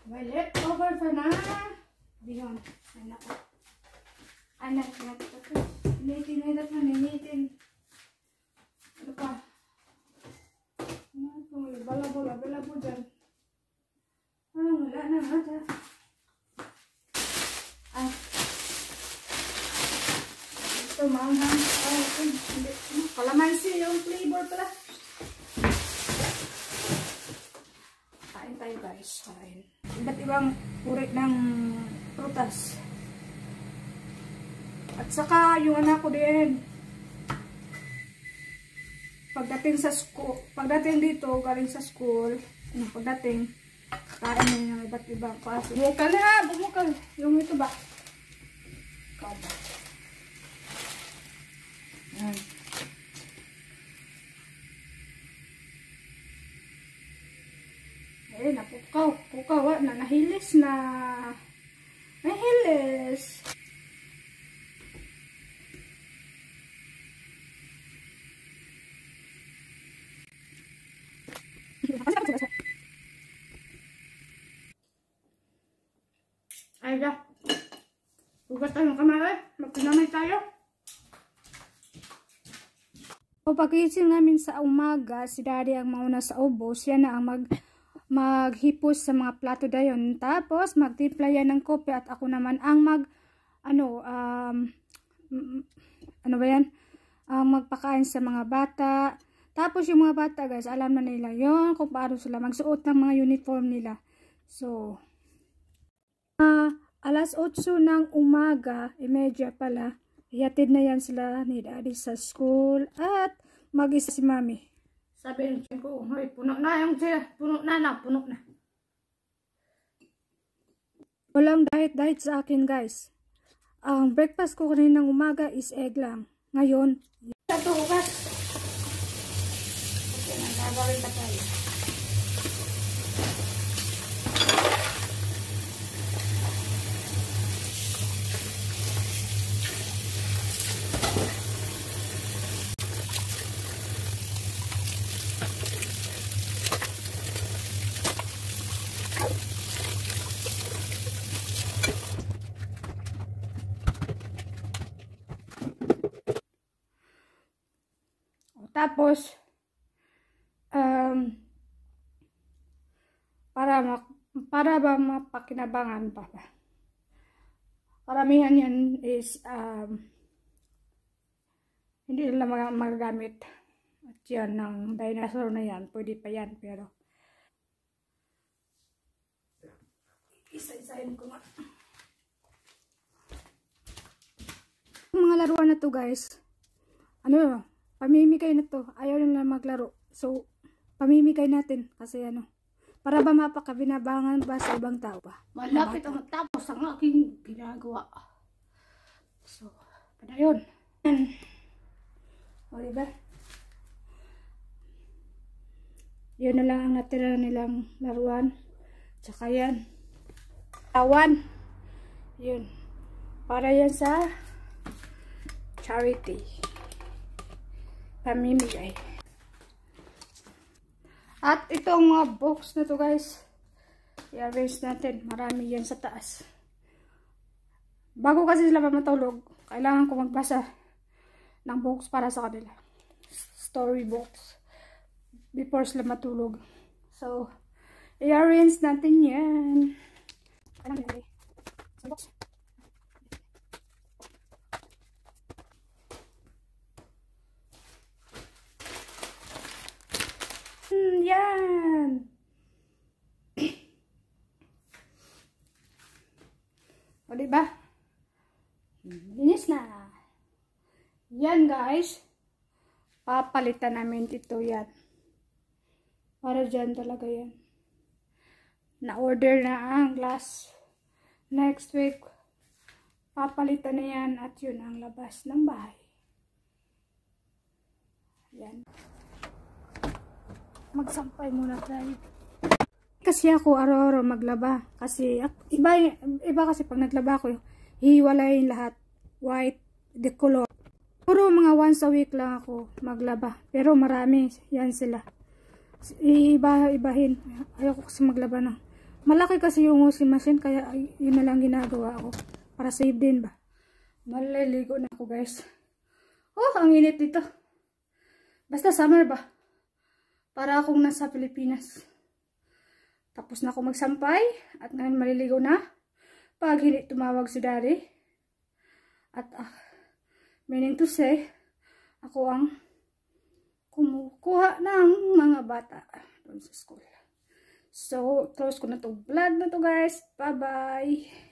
May leftover pa na. Bihon. Anak ko. Anak na ito. Initin na ito. Initin. Ano pa? Ano ito? Balabo dyan. Wala na nga. Ah. Ito, maanghang. Kalamansi yung flavor pala. Kain tayo guys. Kain. Iba't ibang uri ng prutas. At saka yung anak ko din. Pagdating dito, galing sa school, pagdating, kain na yung iba't ibang klase. Bumukal na! Bumukal! Yung ito ba? Ikaw ba? Yan. Eh, napukaw. Pukaw, nahilis na. Nahilis. Ay, da. Hugas tayo ng kamay. Magpinamay tayo. Pagkising namin sa umaga, si Daddy ang mauna sa ubos. Yan na ang maghipos sa mga plato dayon. Tapos, magtimpla yan ng kopi at ako naman ang magpakain sa mga bata. Tapos, yung mga bata, guys, alam na nila yon kung paano sila magsuot ng mga uniform nila. So, alas 8 ng umaga, imedya pala, ihatid na yan sila ni Daddy sa school at mag-isa si Mami. Sabi ko, hoy, puno na yung siya. Puno na. Walang diet sa akin, guys. Ang breakfast ko kaninang umaga is egg lang. Ngayon, ito hugas. Okay, nagagawin pa tayo. Tapos, para ba mapakinabangan pa ba? Karamihan yan is, hindi nila magagamit. At yan, ng dinosaur na yan, pwede pa yan, pero, isa-isahin ko nga. Yung mga laruan na to, guys, pamimigay na to. Ayaw nila maglaro. So, pamimigay natin. Kasi para ba mapakabinabangan ba sa ibang tao ba? Malapit ang matapos ang aking ginagawa. So, padayon. O, diba? Yun na lang ang natira nilang laruan. Tsaka yan. Tawan. Yun. Para yan sa charity. Pamimigay. At itong mga box na to, guys, i-arrange natin. Marami yan sa taas. Bago kasi sila matulog, kailangan ko magbasa ng books para sa kanila. Story books. Before sila matulog. So, i-arrange natin yan. Anong nilagay? Sa box. Yan. O, diba? Linis na. Yan, guys. Papalitan namin ito yan. Para dyan talaga yan. Na-order na ang glass. Next week, papalitan na yan at yun ang labas ng bahay. Yan. Magsampay muna tayo. Kasi ako araw-araw maglaba. Kasi iba kasi pag naglaba ako, hiwalayin lahat. White, the color. Puro mga once a week lang ako maglaba. Pero marami yan sila. Ibahin. Ayoko kasi maglaba ng Malaki kasi yung washing machine, kaya yun na lang ginagawa ko. Para save din ba. Maliligo na ako guys. Oh, ang init dito. Basta summer ba? Para akong nasa Pilipinas. Tapos na ako magsampay. At ngayon maliligo na. Pag hindi tumawag si daddy. At meaning to say, ako ang kumukuha ng mga bata doon sa school. So, close ko na to vlog na to guys. Bye-bye!